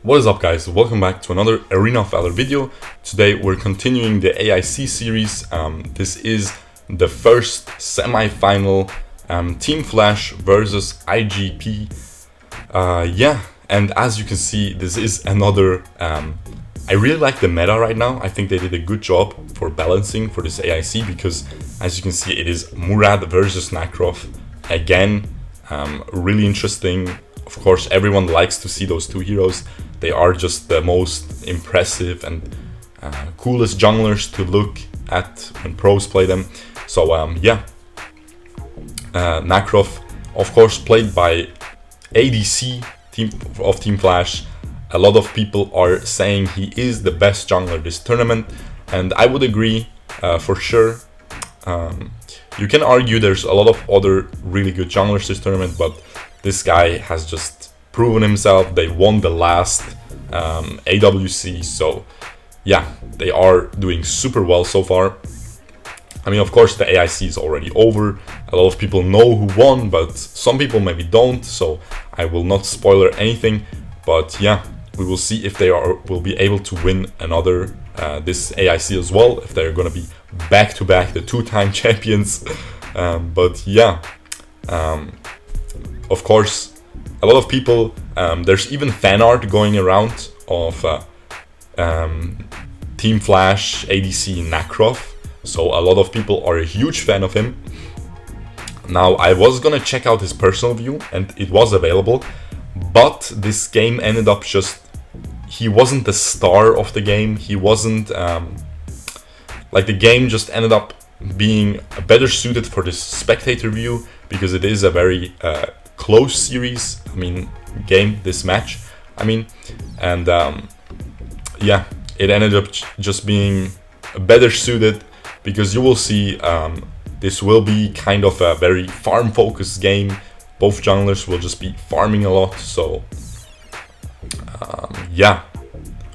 What is up, guys? Welcome back to another Arena of Valor video. Today we're continuing the AIC series. This is the first semi-final Team Flash versus IGP. And as you can see, this is another... I really like the meta right now. I think they did a good job for balancing for this AIC because, as you can see, it is Murad versus Nakroth. Again, really interesting. Of course, everyone likes to see those two heroes. They are just the most impressive and coolest junglers to look at when pros play them. So Nakroth, of course, played by ADC of Team Flash. A lot of people are saying he is the best jungler this tournament, and I would agree for sure. You can argue there's a lot of other really good junglers this tournament, but this guy has just proven himself. They won the last AWC, so yeah, they are doing super well so far. I mean, of course, the AIC is already over. A lot of people know who won, but some people maybe don't, so I will not spoiler anything. But yeah, we will see if they will be able to win another this AIC as well, if they're gonna be back-to-back the two-time champions. But yeah, of course, a lot of people, there's even fan art going around of Team Flash ADC Nakroth, so a lot of people are a huge fan of him. Now, I was gonna check out his personal view, and it was available, but this game ended up just, he wasn't the star of the game. He wasn't, like, the game just ended up being better suited for this spectator view, because it is a very close series, this match, and yeah, it ended up just being better suited, because you will see this will be kind of a very farm focused game. Both junglers will just be farming a lot, so yeah,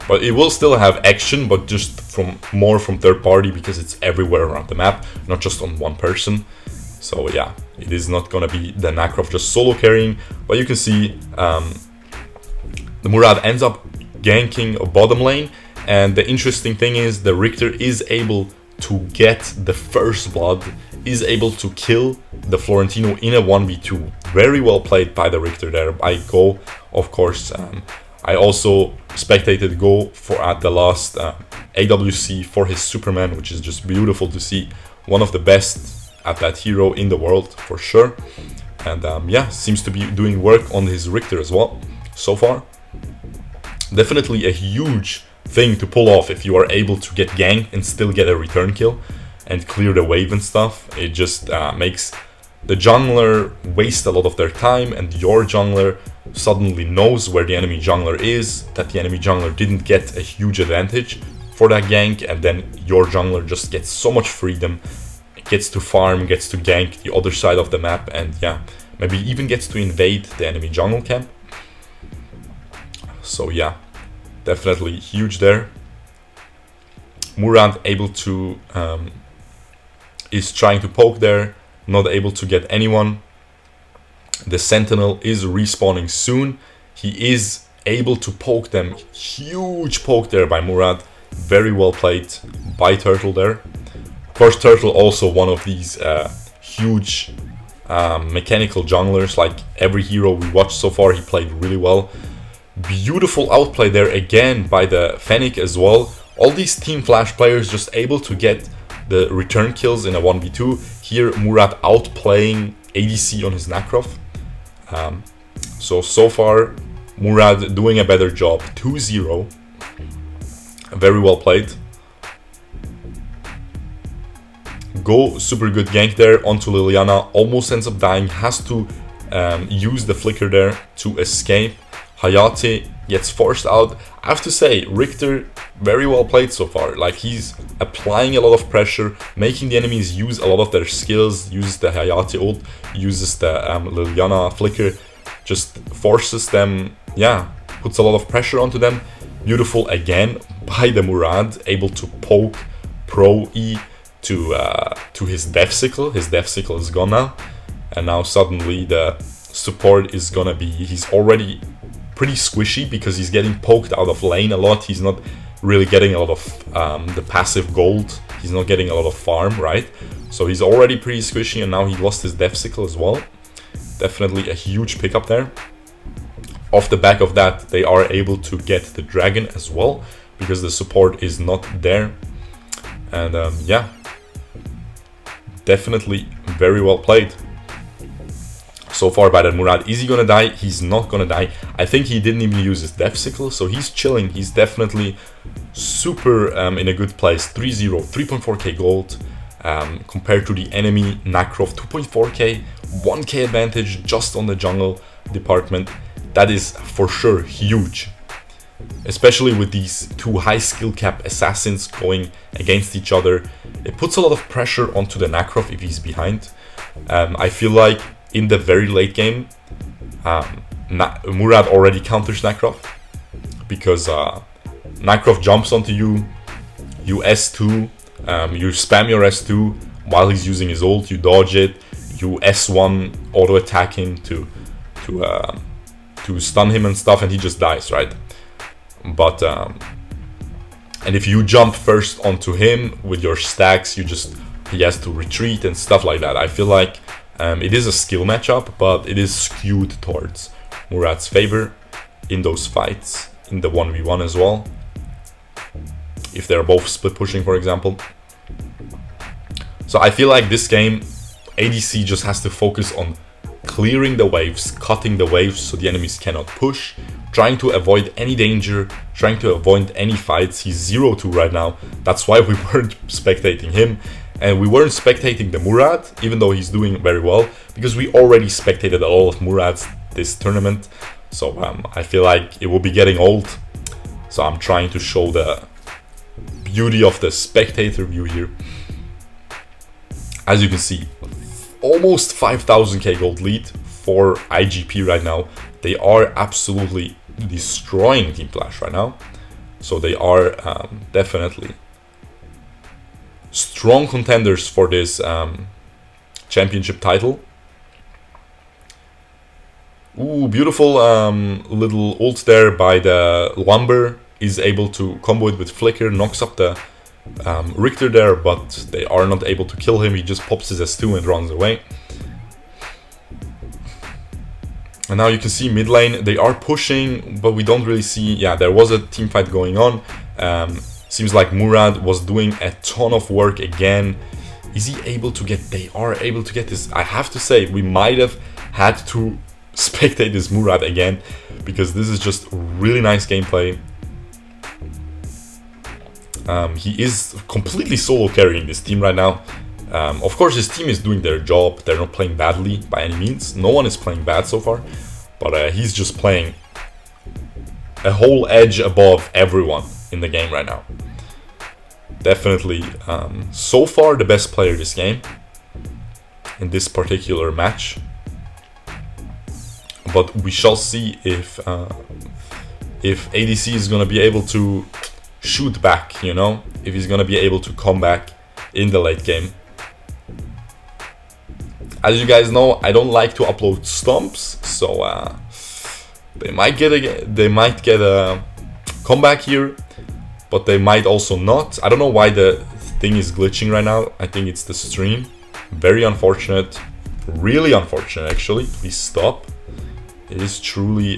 but it will still have action, but just more from third party, because it's everywhere around the map, not just on one person. So yeah, it is not gonna be the Nakroth just solo carrying, but you can see the Murad ends up ganking a bottom lane, and the interesting thing is the Richter is able to get the first blood, is able to kill the Florentino in a 1v2. Very well played by the Richter there, by Go, of course. I also spectated Go at the last AWC for his Superman, which is just beautiful to see. One of the best at that hero in the world, for sure. And yeah, seems to be doing work on his Richter as well, so far. Definitely a huge thing to pull off if you are able to get ganked and still get a return kill and clear the wave and stuff. It just makes the jungler waste a lot of their time, and your jungler suddenly knows where the enemy jungler is, that the enemy jungler didn't get a huge advantage for that gank, and then your jungler just gets so much freedom, gets to farm, gets to gank the other side of the map, and yeah, maybe even gets to invade the enemy jungle camp. So yeah, definitely huge there. Murad able to is trying to poke there, not able to get anyone. The Sentinel is respawning soon. He is able to poke them. Huge poke there by Murad. Very well played by Turtle there. Of course, Turtle also one of these huge mechanical junglers. Like every hero we watched so far, he played really well. Beautiful outplay there again by the Fennec as well. All these Team Flash players just able to get the return kills in a 1v2. Here Murad outplaying ADC on his Nakroth. So far Murad doing a better job. 2-0. Very well played. Go, super good gank there onto Liliana. Almost ends up dying. Has to use the flicker there to escape. Hayate gets forced out. I have to say, Richter, very well played so far. Like, he's applying a lot of pressure, making the enemies use a lot of their skills, uses the Hayate ult, uses the Liliana flicker, just forces them, yeah, puts a lot of pressure onto them. Beautiful again by the Murad, able to poke Pro E to his Death Sickle. His Death Sickle is gone now, and now suddenly the support is gonna be, he's already pretty squishy because he's getting poked out of lane a lot. He's not really getting a lot of the passive gold. He's not getting a lot of farm, right? So he's already pretty squishy, and now he lost his Death Sickle as well. Definitely a huge pickup there. Off the back of that, they are able to get the dragon as well, because the support is not there. And yeah, definitely very well played so far by that Murad. Is he gonna die? He's not gonna die. I think he didn't even use his Death Sickle, so he's chilling. He's definitely super in a good place. 3-0, 3.4k gold compared to the enemy Nakroth, 2.4k, 1k advantage just on the jungle department. That is for sure huge, especially with these two high skill cap assassins going against each other. It puts a lot of pressure onto the Nakroth if he's behind. I feel like in the very late game, Murad already counters Nakroth, because Nakroth jumps onto you, you S2, you spam your S2 while he's using his ult, you dodge it, you S1 auto attack him to stun him and stuff, and he just dies, right? But and if you jump first onto him with your stacks, he has to retreat and stuff like that. I feel like it is a skill matchup, but it is skewed towards Murad's favor in those fights, in the 1v1 as well, if they're both split pushing, for example. So I feel like this game, ADC just has to focus on clearing the waves, cutting the waves so the enemies cannot push, trying to avoid any danger, trying to avoid any fights. He's 0-2 right now. That's why we weren't spectating him. And we weren't spectating the Murad, even though he's doing very well, because we already spectated a lot of Murads this tournament. So I feel like it will be getting old. So I'm trying to show the beauty of the spectator view here. As you can see, almost 5,000k gold lead for IGP right now. They are absolutely destroying Team Flash right now. So they are definitely strong contenders for this championship title. Ooh, beautiful little ult there by the Lumber. Is able to combo it with Flicker, knocks up the Richter there, but they are not able to kill him. He just pops his S2 and runs away. And now you can see mid lane, they are pushing, but we don't really see... Yeah, there was a team fight going on. Seems like Murad was doing a ton of work again. Is he able to get... They are able to get this. I have to say, we might have had to spectate this Murad again, because this is just really nice gameplay. He is completely solo carrying this team right now. Of course, his team is doing their job. They're not playing badly by any means. No one is playing bad so far. But he's just playing a whole edge above everyone in the game right now. Definitely, so far, the best player this game. In this particular match. But we shall see if ADC is going to be able to shoot back, you know, if he's gonna be able to come back in the late game. As you guys know, I don't like to upload stomps, so they might get a comeback here, but they might also not. I don't know why the thing is glitching right now. I think it's the stream. Very unfortunate, really unfortunate actually. Please stop. It is truly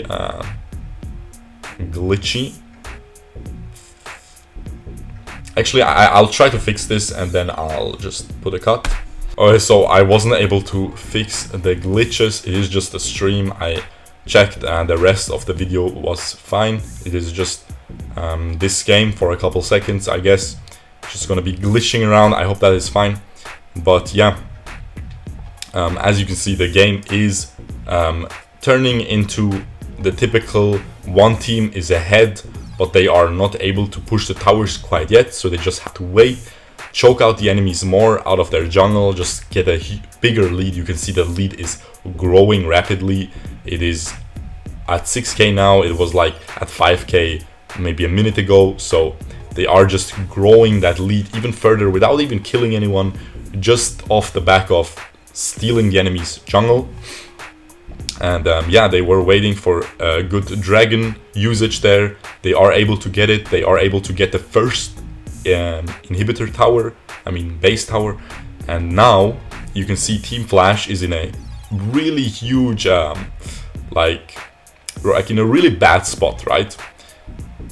glitchy. Actually, I'll try to fix this and then I'll just put a cut. Okay, so I wasn't able to fix the glitches. It is just a stream. I checked and the rest of the video was fine. It is just this game for a couple seconds, I guess. Just gonna be glitching around. I hope that is fine. But yeah, as you can see, the game is turning into the typical one team is ahead, but they are not able to push the towers quite yet, so they just have to wait, choke out the enemies more out of their jungle, just get a bigger lead. You can see the lead is growing rapidly. It is at 6k now. It was like at 5k maybe a minute ago, so they are just growing that lead even further without even killing anyone, just off the back of stealing the enemy's jungle. And yeah, they were waiting for a good dragon usage there. They are able to get it. They are able to get the first inhibitor tower, I mean base tower. And now you can see Team Flash is in a really huge, like in a really bad spot, right?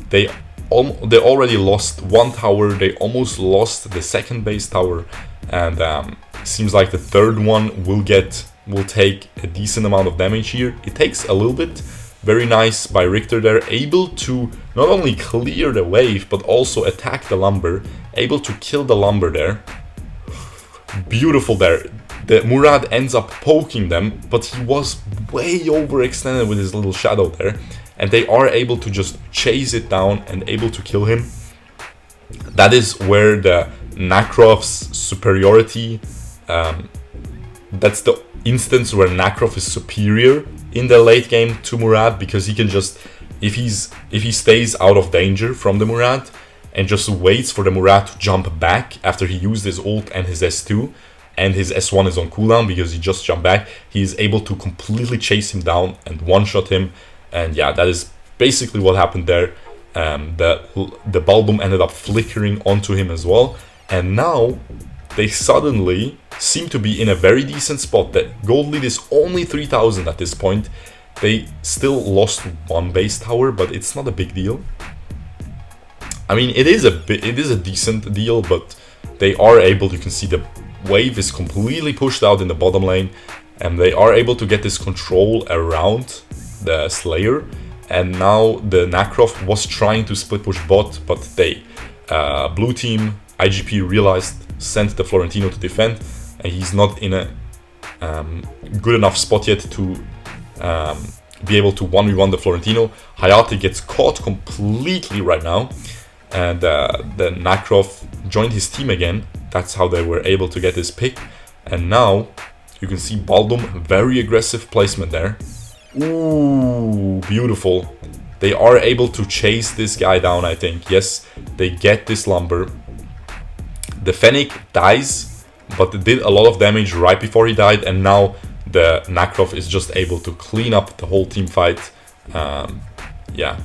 They already lost one tower. They almost lost the second base tower, and seems like the third one will take a decent amount of damage here. It takes a little bit. Very nice by Richter there, able to not only clear the wave but also attack the lumber, able to kill the lumber there. Beautiful there. The Murad ends up poking them, but he was way overextended with his little shadow there, and they are able to just chase it down and able to kill him. That is where the Nakroth's superiority, that's the instance where Nakroth is superior in the late game to Murad, because he can just, if he stays out of danger from the Murad and just waits for the Murad to jump back after he used his ult and his S2, and his S1 is on cooldown because he just jumped back, he is able to completely chase him down and one-shot him. And yeah, that is basically what happened there. The Balboom ended up flickering onto him as well, and now they suddenly seem to be in a very decent spot. That gold lead is only 3,000 at this point. They still lost one base tower, but it's not a big deal. I mean, it is a decent deal, but they are able, you can see the wave is completely pushed out in the bottom lane, and they are able to get this control around the Slayer. And now the Nakroth was trying to split push bot, but they, blue team, IGP realized, sent the Florentino to defend, and he's not in a good enough spot yet to be able to 1v1 the Florentino. Hayate gets caught completely right now, and the Nakroth joined his team again. That's how they were able to get this pick. And now you can see Balboom, very aggressive placement there. Ooh, beautiful. They are able to chase this guy down, I think. Yes, they get this lumber. The Fennec dies, but it did a lot of damage right before he died, and now the Nakroth is just able to clean up the whole team fight. Yeah,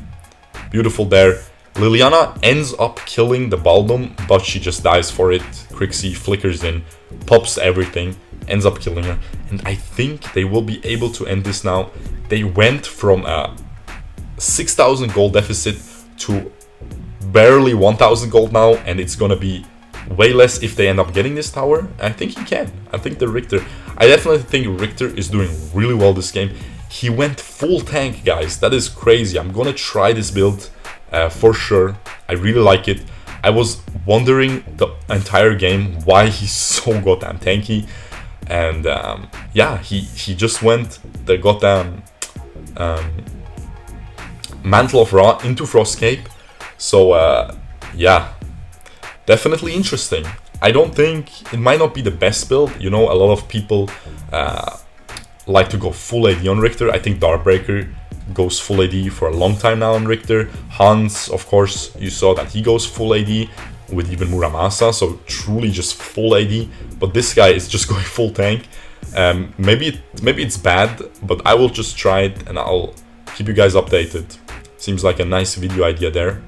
beautiful there. Liliana ends up killing the Balboom, but she just dies for it. Crixie flickers in, pops everything, ends up killing her. And I think they will be able to end this now. They went from a 6,000 gold deficit to barely 1,000 gold now, and it's gonna be way less if they end up getting this tower. I think he can. I think the Richter, I definitely think Richter is doing really well this game. He went full tank, guys. That is crazy. I'm gonna try this build for sure. I really like it. I was wondering the entire game why he's so goddamn tanky, and yeah, he just went the goddamn Mantle of Ra into Frostcape. So yeah, definitely interesting. I don't think, it might not be the best build. You know, a lot of people like to go full AD on Richter. I think Darkbreaker goes full AD for a long time now on Richter. Hans, of course, you saw that he goes full AD with even Muramasa, so truly just full AD. But this guy is just going full tank. Maybe it's bad, but I will just try it and I'll keep you guys updated. Seems like a nice video idea there.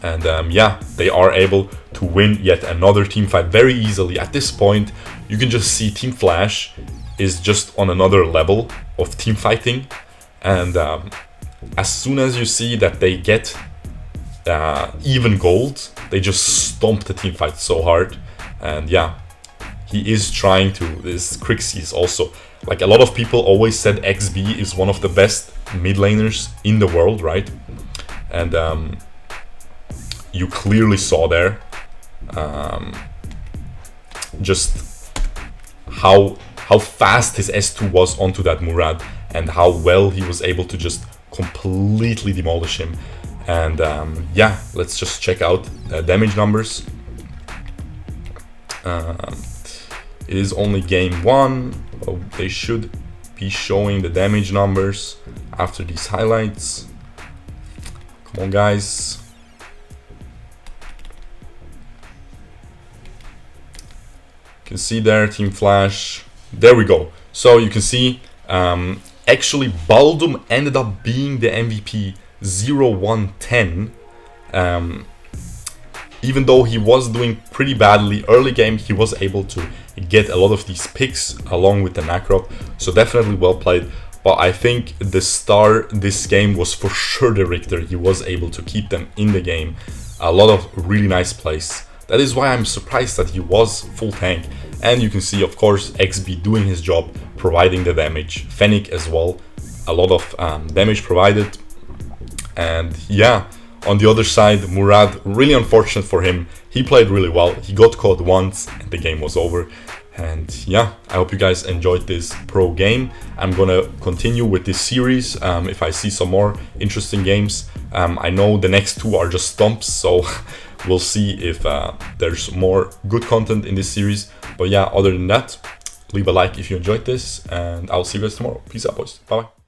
And yeah, they are able to win yet another team fight very easily. At this point, you can just see Team Flash is just on another level of team fighting. And as soon as you see that they get even gold, they just stomp the team fight so hard. And yeah, he is trying to, this Crixie is also, like a lot of people always said XB is one of the best mid laners in the world, right? And you clearly saw there just how fast his S2 was onto that Murad, and how well he was able to just completely demolish him. And yeah, let's just check out the damage numbers. It is only game 1. Oh, they should be showing the damage numbers after these highlights. Come on, guys. You can see there, Team Flash. There we go. So you can see Actually, Baldum ended up being the MVP 0-1-10. Even though he was doing pretty badly early game, he was able to get a lot of these picks along with the Nakroth. So definitely well played. But I think the star this game was for sure the Richter. He was able to keep them in the game. A lot of really nice plays. That is why I'm surprised that he was full tank. And you can see, of course, XB doing his job, providing the damage. Fennec as well. A lot of damage provided. And yeah, on the other side, Murad, really unfortunate for him. He played really well. He got caught once and the game was over. And yeah, I hope you guys enjoyed this pro game. I'm gonna continue with this series if I see some more interesting games. I know the next two are just stomps, so we'll see if there's more good content in this series. But yeah, other than that, leave a like if you enjoyed this, and I'll see you guys tomorrow. Peace out, boys. Bye bye.